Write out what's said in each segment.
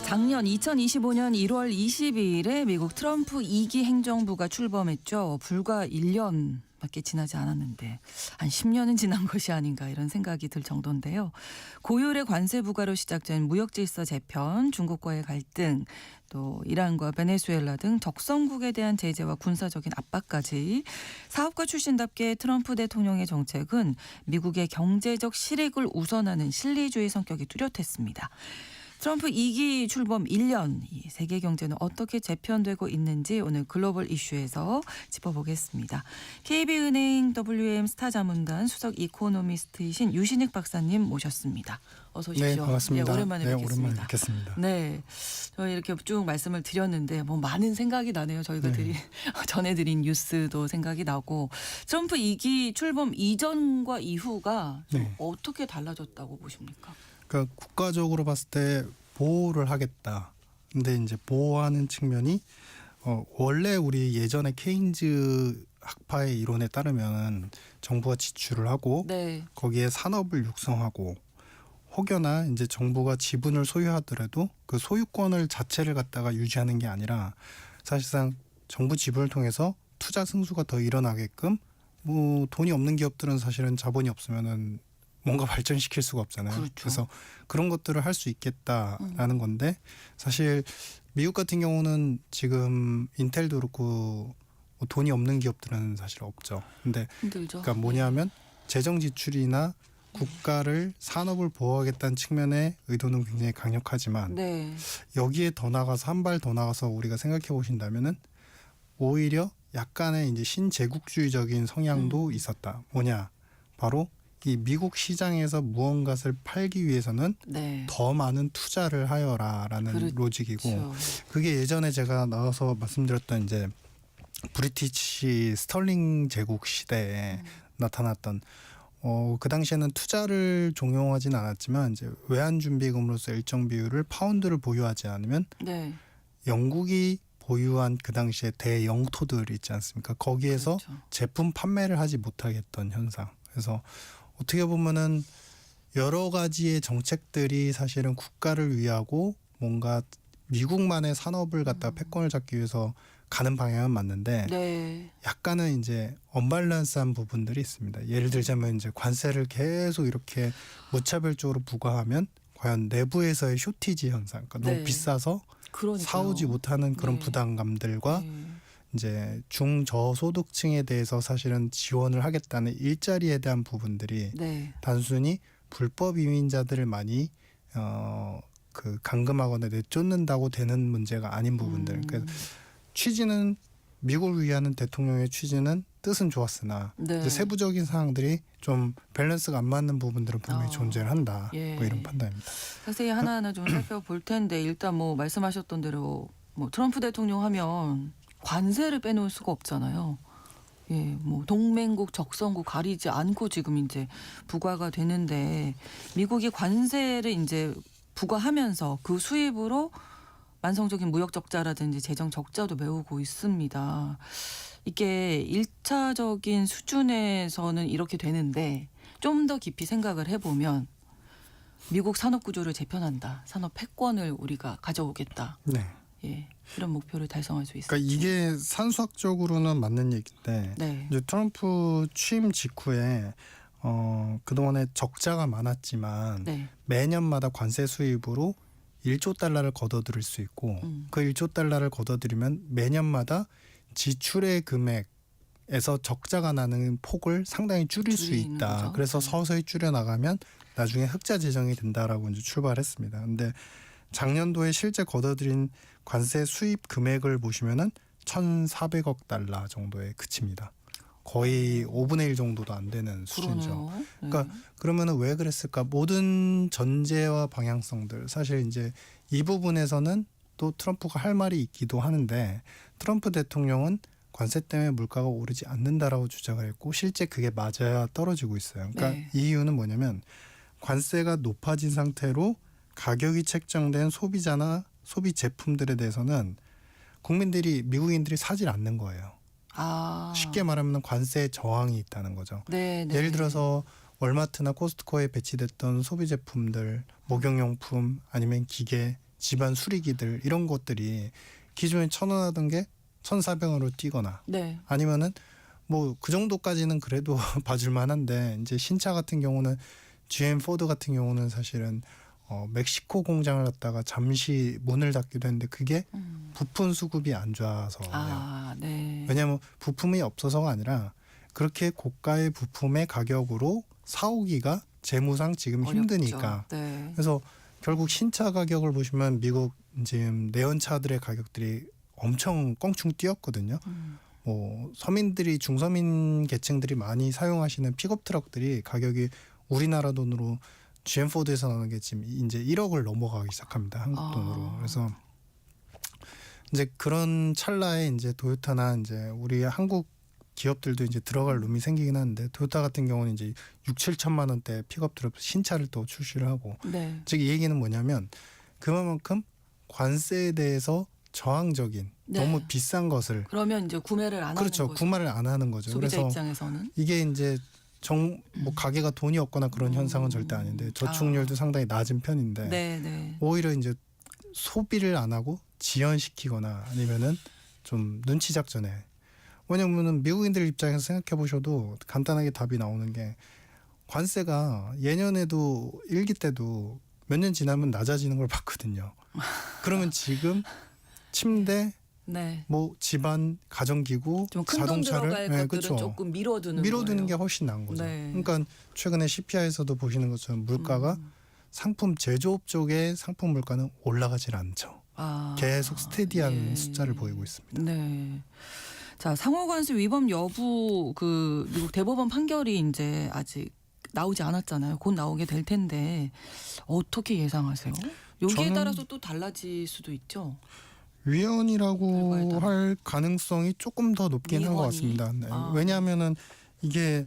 작년 2025년 1월 22일에 미국 트럼프 2기 행정부가 출범했죠. 불과 1년밖에 지나지 않았는데 한 10년은 지난 것이 아닌가 이런 생각이 들 정도인데요. 고율의 관세 부과로 시작된 무역 질서 재편, 중국과의 갈등, 또 이란과 베네수엘라 등 적성국에 대한 제재와 군사적인 압박까지 사업가 출신답게 트럼프 대통령의 정책은 미국의 경제적 실익을 우선하는 실리주의 성격이 뚜렷했습니다. 트럼프 2기 출범 1년, 이 세계 경제는 어떻게 재편되고 있는지 오늘 글로벌 이슈에서 짚어보겠습니다. KB은행 WM 스타자문단 수석 이코노미스트이신 유신익 박사님 모셨습니다. 어서 오십시오. 네, 반갑습니다. 네, 오랜만에 뵙겠습니다. 오랜만에 뵙겠습니다. 네, 저희 이렇게 쭉 말씀을 드렸는데 뭐 많은 생각이 나네요. 저희가 전해드린 뉴스도 생각이 나고 트럼프 2기 출범 이전과 이후가 좀 어떻게 달라졌다고 보십니까? 그러니까 국가적으로 봤을 때 보호를 하겠다. 근데 이제 보호하는 측면이 원래 우리 예전에 케인즈 학파의 이론에 따르면 정부가 지출을 하고 거기에 산업을 육성하고 혹여나 이제 정부가 지분을 소유하더라도 그 소유권을 자체를 갖다가 유지하는 게 아니라 사실상 정부 지분을 통해서 투자 승수가 더 일어나게끔 뭐 돈이 없는 기업들은 사실은 자본이 없으면은 뭔가 발전시킬 수가 없잖아요. 그렇죠. 그래서 그런 것들을 할 수 있겠다라는 건데 사실 미국 같은 경우는 지금 인텔도 그렇고 뭐 돈이 없는 기업들은 사실 없죠. 근데 힘들죠. 그러니까 뭐냐면 재정 지출이나 국가를 산업을 보호하겠다는 측면의 의도는 굉장히 강력하지만 여기에 더 나가서 한 발 더 나가서 우리가 생각해 보신다면은 오히려 약간의 이제 신제국주의적인 성향도 있었다. 뭐냐? 바로 이 미국 시장에서 무언가를 팔기 위해서는 더 많은 투자를 하여라라는 로직이고 그게 예전에 제가 나와서 말씀드렸던 이제 브리티시 스털링 제국 시대에 나타났던 그 당시에는 투자를 종용하진 않았지만 이제 외환 준비금으로서 일정 비율을 파운드를 보유하지 않으면 영국이 보유한 그 당시에 대영토들 있지 않습니까? 거기에서 제품 판매를 하지 못하게 했던 현상. 그래서 어떻게 보면은 여러 가지의 정책들이 사실은 국가를 위하고 뭔가 미국만의 산업을 갖다가 패권을 잡기 위해서 가는 방향은 맞는데 약간은 이제 언밸런스한 부분들이 있습니다. 예를 들자면 이제 관세를 계속 이렇게 무차별적으로 부과하면 과연 내부에서의 쇼티지 현상, 그러니까 너무 비싸서 사오지 못하는 그런 부담감들과 이제 중저소득층에 대해서 사실은 지원을 하겠다는 일자리에 대한 부분들이 단순히 불법 이민자들을 많이 그 감금하거나 내쫓는다고 되는 문제가 아닌 부분들. 그러니까 취지는 미국을 위하는 대통령의 취지는 뜻은 좋았으나 이제 세부적인 사항들이 좀 밸런스가 안 맞는 부분들은 분명히 존재를 한다. 뭐 이런 판단입니다. 자세히 하나하나 좀 살펴볼 텐데 일단 뭐 말씀하셨던 대로 뭐 트럼프 대통령 하면 관세를 빼놓을 수가 없잖아요. 뭐 동맹국, 적성국 가리지 않고 지금 이제 부과가 되는데 미국이 관세를 이제 부과하면서 그 수입으로 만성적인 무역 적자라든지 재정 적자도 메우고 있습니다. 이게 1차적인 수준에서는 이렇게 되는데 좀 더 깊이 생각을 해보면 미국 산업 구조를 재편한다. 산업 패권을 우리가 가져오겠다. 이런 목표를 달성할 수 있을지. 그러니까 이게 산수학적으로는 맞는 얘기인데 이제 트럼프 취임 직후에 그동안에 적자가 많았지만 매년마다 관세 수입으로 1조 달러를 걷어들일 수 있고 그 1조 달러를 걷어들이면 매년마다 지출의 금액에서 적자가 나는 폭을 상당히 줄일 수 있다. 거죠. 그래서 서서히 줄여나가면 나중에 흑자 재정이 된다라고 이제 출발했습니다. 근데 작년도에 실제 걷어들인 관세 수입 금액을 보시면은 1,400억 달러 정도에 그칩니다. 거의 5분의 1 정도도 안 되는 수준이죠. 그러니까 그러면은 왜 그랬을까? 모든 전제와 방향성들 사실 이제 이 부분에서는 또 트럼프가 할 말이 있기도 하는데 트럼프 대통령은 관세 때문에 물가가 오르지 않는다라고 주장을 했고 실제 그게 맞아야 떨어지고 있어요. 그러니까 이 이유는 뭐냐면 관세가 높아진 상태로 가격이 책정된 소비자나 소비 제품들에 대해서는 국민들이 미국인들이 사질 않는 거예요. 쉽게 말하면 관세 저항이 있다는 거죠. 예를 들어서 월마트나 코스트코에 배치됐던 소비 제품들, 목욕용품 아니면 기계 집안 수리기들 이런 것들이 기존에 1,000원 하던 게 1,400원으로 뛰거나 네. 아니면은 뭐 그 정도까지는 그래도 봐줄 만한데 이제 신차 같은 경우는 GM 포드 같은 경우는 사실은 멕시코 공장을 갖다가 잠시 문을 닫기도 했는데 그게 부품 수급이 안 좋아서요. 아, 네. 왜냐하면 부품이 없어서가 아니라 그렇게 고가의 부품의 가격으로 사오기가 재무상 지금 어렵죠. 힘드니까. 네. 그래서 결국 신차 가격을 보시면 미국 지금 내연차들의 가격들이 엄청 껑충 뛰었거든요. 뭐 서민들이 중서민 계층들이 많이 사용하시는 픽업 트럭들이 가격이 우리나라 돈으로 GM 포드에서 나오는 게 지금 이제 1억을 넘어가기 시작합니다. 한국 돈으로. 그래서 이제 그런 찰나에 이제 도요타나 이제 우리 한국 기업들도 이제 들어갈 룸이 생기긴 하는데 도요타 같은 경우는 이제 6-7천만 원대 픽업 트럭 신차를 또 출시를 하고 네. 즉 이 얘기는 뭐냐면 그만큼 관세에 대해서 저항적인 네. 너무 비싼 것을 그러면 이제 구매를 안 그렇죠. 하는 거죠. 구매를 안 하는 거죠. 소비자 그래서 입장에서는. 이게 이제 뭐 가게가 돈이 없거나 그런 현상은 절대 아닌데 저축률도 상당히 낮은 편인데 네, 네. 오히려 이제 소비를 안 하고 지연시키거나 아니면은 좀 눈치 작전에 왜냐면은 미국인들 입장에서 생각해 보셔도 간단하게 답이 나오는 게 관세가 예년에도 1기 때도 몇 년 지나면 낮아지는 걸 봤거든요. 그러면 지금 침대 네. 뭐 집안 가전기구 좀 큰 돈 자동차를 들어갈 것들은 그쵸. 조금 밀어두는 밀어두는 게 거예요. 훨씬 나은 거죠. 네. 그러니까 최근에 CPI에서도 보시는 것처럼 물가가 상품 제조업 쪽의 상품 물가는 올라가질 않죠. 계속 스테디한 예. 숫자를 보이고 있습니다. 네. 자, 상호관세 위법 여부 그 미국 대법원 판결이 이제 아직 나오지 않았잖아요. 곧 나오게 될 텐데 어떻게 예상하세요? 여기에 저는 따라서 또 달라질 수도 있죠. 위헌이라고 결과에 따라. 할 가능성이 조금 더 높긴 한 것 위헌이. 같습니다. 네. 아. 왜냐하면은 이게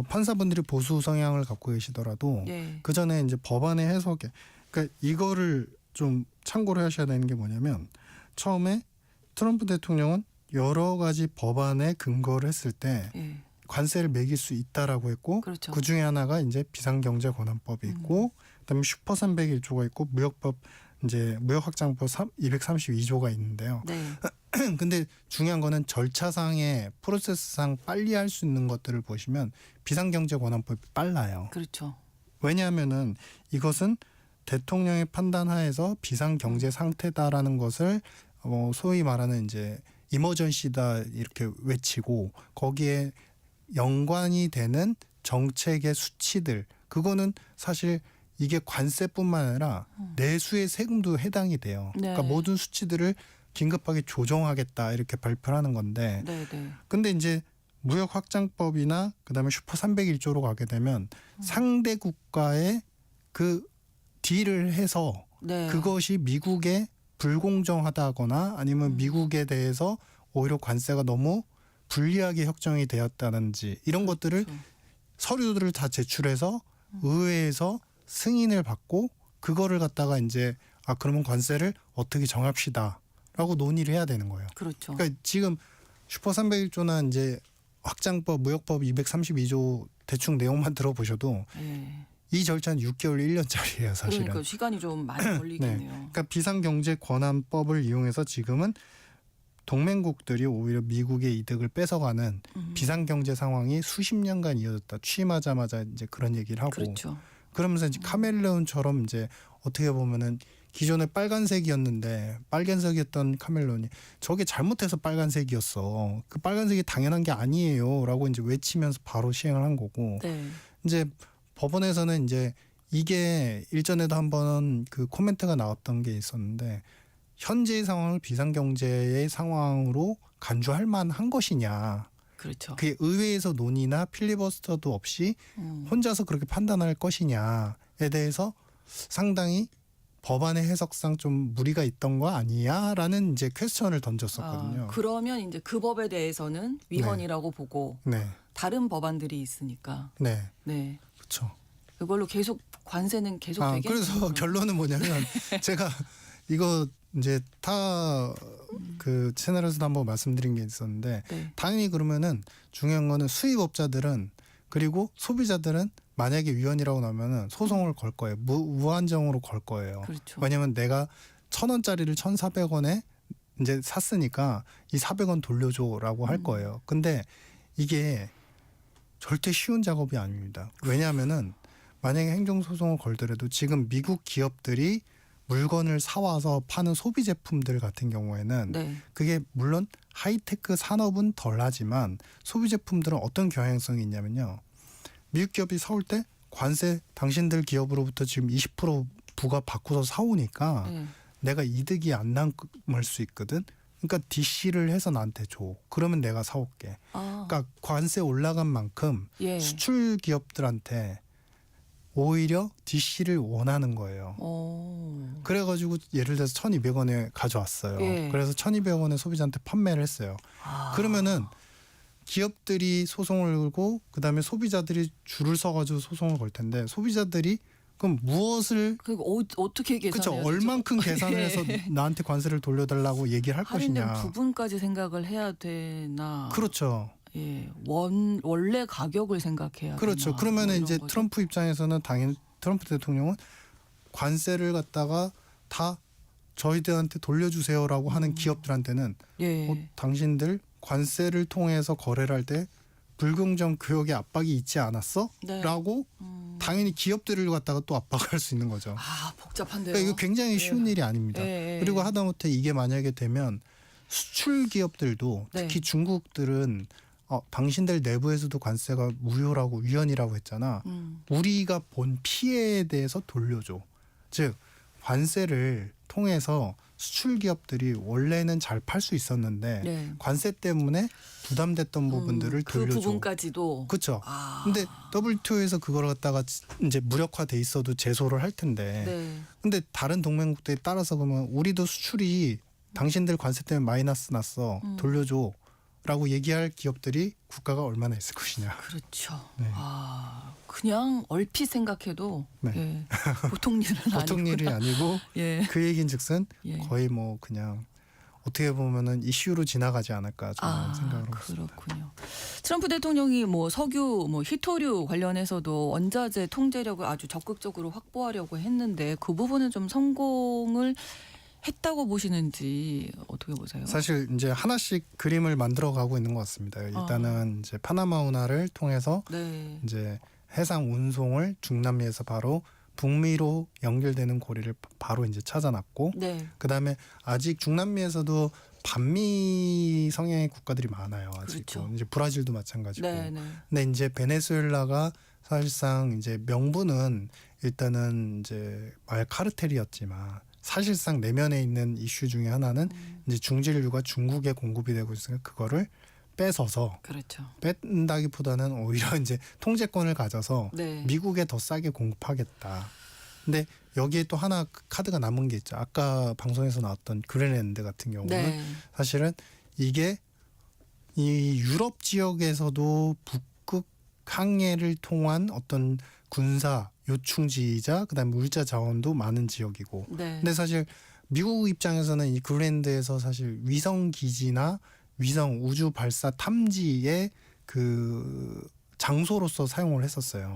판사분들이 보수 성향을 갖고 계시더라도 네. 그 전에 이제 법안의 해석에 그러니까 이거를 좀 참고를 하셔야 되는 게 뭐냐면 처음에 트럼프 대통령은 여러 가지 법안에 근거를 했을 때 예. 관세를 매길 수 있다라고 했고 그렇죠. 그 중에 하나가 이제 비상경제권한법이 있고 그다음에 슈퍼 301조가 있고 무역법 이제 무역확장법 232조가 있는데요. 네. 근데 중요한 거는 절차상의 프로세스상 빨리 할 수 있는 것들을 보시면 비상경제권한법이 빨라요. 그렇죠. 왜냐하면은 이것은 대통령의 판단하에서 비상경제 상태다라는 것을 소위 말하는 이제 이머전시다 이렇게 외치고 거기에 연관이 되는 정책의 수치들 그거는 사실 이게 관세뿐만 아니라 내수의 세금도 해당이 돼요. 네. 그러니까 모든 수치들을 긴급하게 조정하겠다 이렇게 발표를 하는 건데 네, 네. 근데 이제 무역확장법이나 그다음에 슈퍼 301조로 가게 되면 상대 국가의 그 딜을 해서 네. 그것이 미국에 불공정하다거나 아니면 미국에 대해서 오히려 관세가 너무 불리하게 협정이 되었다든지 이런 것들을 그렇죠. 서류들을 다 제출해서 의회에서 승인을 받고 그거를 갖다가 이제 그러면 관세를 어떻게 정합시다라고 논의를 해야 되는 거예요. 그렇죠. 그러니까 지금 슈퍼 301조나 이제 확장법, 무역법 232조 대충 내용만 들어보셔도 예. 이 절차는 6개월, 1년짜리예요, 사실은. 그러니까 시간이 좀 많이 걸리겠네요. 그러니까 비상경제권한법을 이용해서 지금은 동맹국들이 오히려 미국의 이득을 뺏어가는 비상경제 상황이 수십 년간 이어졌다. 취임하자마자 이제 그런 얘기를 하고 그렇죠. 그러면서 이제 카멜레온처럼 이제 어떻게 보면은 기존에 빨간색이었는데 빨간색이었던 카멜레온이 저게 잘못해서 빨간색이었어. 그 빨간색이 당연한 게 아니에요라고 이제 외치면서 바로 시행을 한 거고 네. 이제 법원에서는 이제 이게 일전에도 한번 그 코멘트가 나왔던 게 있었는데 현재의 상황을 비상경제의 상황으로 간주할 만한 것이냐. 그렇죠. 그게 의회에서 논의나 필리버스터도 없이 혼자서 그렇게 판단할 것이냐에 대해서 상당히 법안의 해석상 좀 무리가 있던 거 아니야라는 이제 퀘스천을 던졌었거든요. 그러면 이제 그 법에 대해서는 위헌이라고 보고 네, 다른 법안들이 있으니까 네, 네. 그렇죠. 그걸로 계속 관세는 계속 되게 그래서 결론은 뭐냐면 제가 이거 이제 타 그 채널에서도 한번 말씀드린 게 있었는데 네. 당연히 그러면은 중요한 거는 수입업자들은 그리고 소비자들은 만약에 위헌이라고 나면은 소송을 걸 거예요. 무한정으로 걸 거예요. 그렇죠. 왜냐하면 내가 1,000원짜리를 1,400원에 이제 샀으니까 이 400원 돌려줘라고 할 거예요. 근데 이게 절대 쉬운 작업이 아닙니다. 왜냐하면은 만약에 행정소송을 걸더라도 지금 미국 기업들이 물건을 사와서 파는 소비 제품들 같은 경우에는 네. 그게 물론 하이테크 산업은 덜하지만 소비 제품들은 어떤 경향성이 있냐면요. 미국 기업이 사올 때 관세 당신들 기업으로부터 지금 20% 부가 받고서 사오니까 네. 내가 이득이 안 남을 수 있거든. 그러니까 DC를 해서 나한테 줘. 그러면 내가 사올게. 그러니까 관세 올라간 만큼 예. 수출 기업들한테 오히려 DC를 원하는 거예요. 그래가지고 예를 들어서 1,200원에 가져왔어요. 예. 그래서 1,200원에 소비자한테 판매를 했어요. 그러면은 기업들이 소송을 걸고 그다음에 소비자들이 줄을 서가지고 소송을 걸 텐데 소비자들이 그럼 무엇을 어떻게 계산해야 그렇죠? 되죠? 얼만큼 계산을 예. 해서 나한테 관세를 돌려달라고 얘기를 할 할인된 것이냐? 부분까지 생각을 해야 되나? 그렇죠. 예, 원래 가격을 생각해야 그렇죠. 되나? 그러면은 뭐 이제 이런 거죠? 트럼프 입장에서는 당연히 트럼프 대통령은 관세를 갖다가 다 저희들한테 돌려주세요라고 하는 기업들한테는 예. 당신들 관세를 통해서 거래를 할 때 불공정 교역의 압박이 있지 않았어? 네. 라고 당연히 기업들을 갖다가 또 압박할 수 있는 거죠. 복잡한데요. 그러니까 이거 굉장히 쉬운 일이 아닙니다. 예. 그리고 하다못해 이게 만약에 되면 수출 기업들도 네. 특히 중국들은 당신들 내부에서도 관세가 무효라고 위헌이라고 했잖아. 우리가 본 피해에 대해서 돌려줘. 즉 관세를 통해서 수출 기업들이 원래는 잘 팔 수 있었는데 네. 관세 때문에 부담됐던 부분들을 그 돌려줘. 부분까지도. 그렇죠. 근데 WTO에서 그걸 갖다가 이제 무력화돼 있어도 제소를 할 텐데. 네. 근데 다른 동맹국들에 따라서 보면 우리도 수출이 당신들 관세 때문에 마이너스 났어. 돌려줘라고 얘기할 기업들이 국가가 얼마나 있을 것이냐. 그렇죠. 네. 그냥 얼핏 생각해도 네. 예, 보통 일은 보통 일이 아니고 예. 그 얘긴즉슨 예. 거의 뭐 그냥 어떻게 보면은 이슈로 지나가지 않을까 저는 생각을 하고 있습니다. 그렇군요. 트럼프 대통령이 뭐 석유, 희토류 관련해서도 원자재 통제력을 아주 적극적으로 확보하려고 했는데 그 부분은 좀 성공을 했다고 보시는지 어떻게 보세요? 사실 이제 하나씩 그림을 만들어 가고 있는 것 같습니다. 일단은 이제 파나마 운하를 통해서 네. 이제 해상 운송을 중남미에서 바로 북미로 연결되는 고리를 바로 이제 찾아놨고, 네. 그다음에 아직 중남미에서도 반미 성향의 국가들이 많아요. 아직도. 그렇죠. 이제 브라질도 마찬가지고. 네, 네. 근데 이제 베네수엘라가 사실상 이제 명분은 일단은 이제 말 카르텔이었지만 사실상 내면에 있는 이슈 중에 하나는 이제 중진류가 중국에 공급이 되고 있으니까 그거를 뺏어서 그렇죠. 뺀다기보다는 오히려 이제 통제권을 가져서 네. 미국에 더 싸게 공급하겠다. 근데 여기에 또 하나 카드가 남은 게 있죠. 아까 방송에서 나왔던 그린랜드 같은 경우는 네. 사실은 이게 이 유럽 지역에서도 북극 항해를 통한 어떤 군사 요충지이자 그다음에 물자 자원도 많은 지역이고. 네. 근데 사실 미국 입장에서는 이 그린랜드에서 사실 위성 기지나 위성 우주 발사 탐지의 그 장소로서 사용을 했었어요.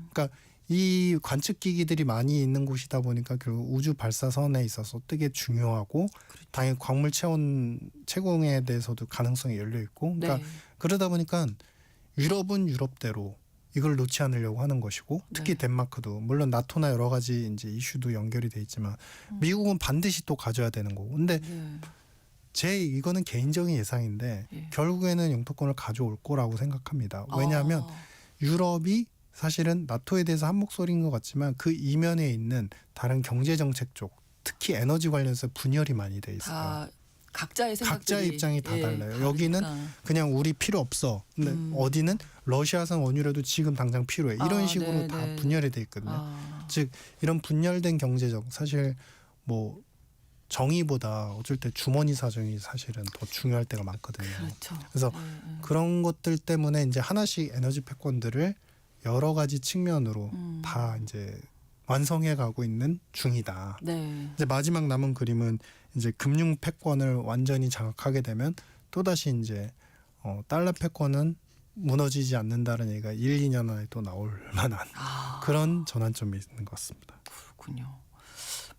그러니까 이 관측 기기들이 많이 있는 곳이다 보니까 결국 우주 발사선에 있어서 되게 중요하고 그렇죠. 당연히 광물 채공에 대해서도 가능성이 열려 있고 그러니까 네. 그러다 보니까 유럽은 유럽대로 이걸 놓지 않으려고 하는 것이고 특히 네. 덴마크도 물론 나토나 여러 가지 이제 이슈도 연결이 돼 있지만 미국은 반드시 또 가져야 되는 거고 근데 네. 이거는 개인적인 예상인데 예. 결국에는 영토권을 가져올 거라고 생각합니다. 왜냐하면 유럽이 사실은 나토에 대해서 한 목소리인 것 같지만 그 이면에 있는 다른 경제 정책 쪽 특히 에너지 관련해서 분열이 많이 돼 있어요. 다 각자의 생각들이 각자의 입장이 다 달라요. 여기는 다르니까. 그냥 우리 필요 없어. 근데 어디는 러시아산 원유라도 지금 당장 필요해. 이런 식으로 네, 다 네. 분열이 돼 있거든요. 즉 이런 분열된 경제적 사실 뭐 정의보다 어쩔 때 주머니 사정이 사실은 더 중요할 때가 많거든요. 그렇죠. 그래서 네. 그런 것들 때문에 이제 하나씩 에너지 패권들을 여러 가지 측면으로 다 이제 완성해 가고 있는 중이다. 네. 이제 마지막 남은 그림은 이제 금융 패권을 완전히 장악하게 되면 또다시 이제 달러 패권은 무너지지 않는다는 얘기가 1, 2년 안에 또 나올 만한 그런 전환점이 있는 것 같습니다. 그렇군요.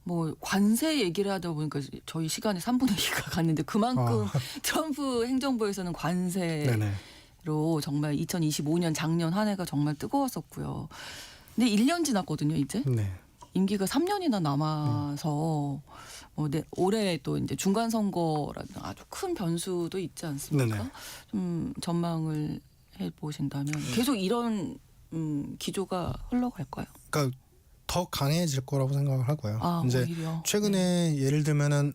뭐 관세 얘기를 하다 보니까 저희 시간에 3분의 2가 갔는데 그만큼 트럼프 행정부에서는 관세로 네네. 정말 2025년 작년 한 해가 정말 뜨거웠었고요. 근데 1년 지났거든요, 이제. 네. 임기가 3년이나 남아서 뭐 올해 또 이제 중간 선거라는 아주 큰 변수도 있지 않습니까? 네네. 좀 전망을 해 보신다면 계속 이런 기조가 흘러갈까요? 그러니까 더 강해질 거라고 생각을 하고요. 아, 이제 오히려. 최근에 예를 들면은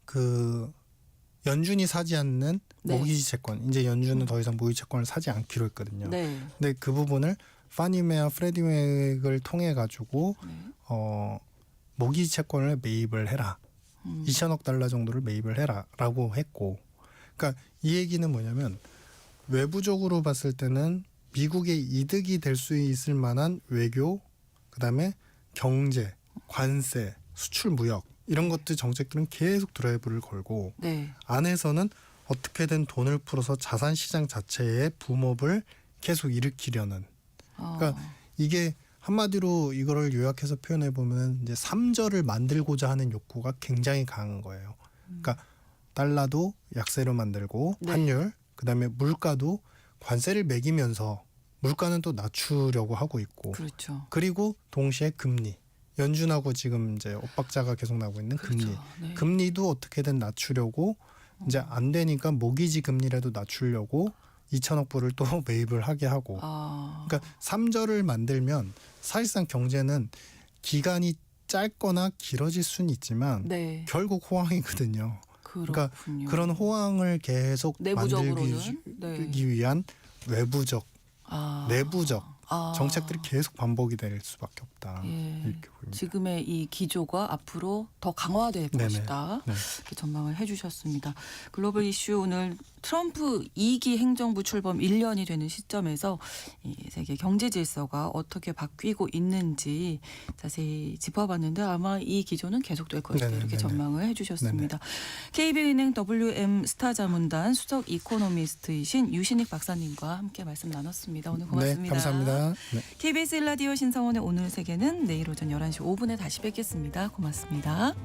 그 연준이 사지 않는 네. 모기지 채권, 이제 연준은 더 이상 모기지 채권을 사지 않기로 했거든요. 네. 근데 그 부분을 파니메와 프레디맥을 통해 가지고 네. 모기지 채권을 매입을 해라. 2천억 달러 정도를 매입을 해라라고 했고, 그러니까 이 얘기는 뭐냐면 외부적으로 봤을 때는 미국의 이득이 될 수 있을 만한 외교, 그다음에 경제, 관세, 수출 무역 이런 것들 정책들은 계속 드라이브를 걸고 네. 안에서는 어떻게든 돈을 풀어서 자산 시장 자체의 붐업을 계속 일으키려는. 그러니까 이게 한마디로 이거를 요약해서 표현해 보면 이제 3절을 만들고자 하는 욕구가 굉장히 강한 거예요. 그러니까 달러도 약세로 만들고 네. 환율, 그다음에 물가도 관세를 매기면서 물가는 또 낮추려고 하고 있고, 그렇죠. 그리고 동시에 금리, 연준하고 지금 이제 엇박자가 계속 나고 있는 그렇죠. 금리, 네. 금리도 어떻게든 낮추려고 이제 안 되니까 모기지 금리라도 낮추려고 2천억 불을 또 매입을 하게 하고, 그러니까 3절을 만들면 사실상 경제는 기간이 짧거나 길어질 수는 있지만 네. 결국 호황이거든요. 그러니까 그렇군요. 그런 호황을 계속 내부적으로는 네. 만들기 위한 외부적, 내부적 정책들이 계속 반복이 될 수밖에 없다. 예. 이렇게 보입니다. 지금의 이 기조가 앞으로 더 강화될 네네. 것이다. 네. 이렇게 전망을 해주셨습니다. 글로벌 이슈 오늘 트럼프 2기 행정부 출범 1년이 되는 시점에서 이 세계 경제 질서가 어떻게 바뀌고 있는지 자세히 짚어봤는데 아마 이 기조는 계속될 것이다. 네네. 이렇게 네네. 전망을 해주셨습니다. KB은행 WM 스타자문단 수석 이코노미스트이신 유신익 박사님과 함께 말씀 나눴습니다. 오늘 고맙습니다. 네, 감사합니다. 네. KBS 1라디오 신성원의 오늘 세계는 내일 오전 11시 5분에 다시 뵙겠습니다. 고맙습니다.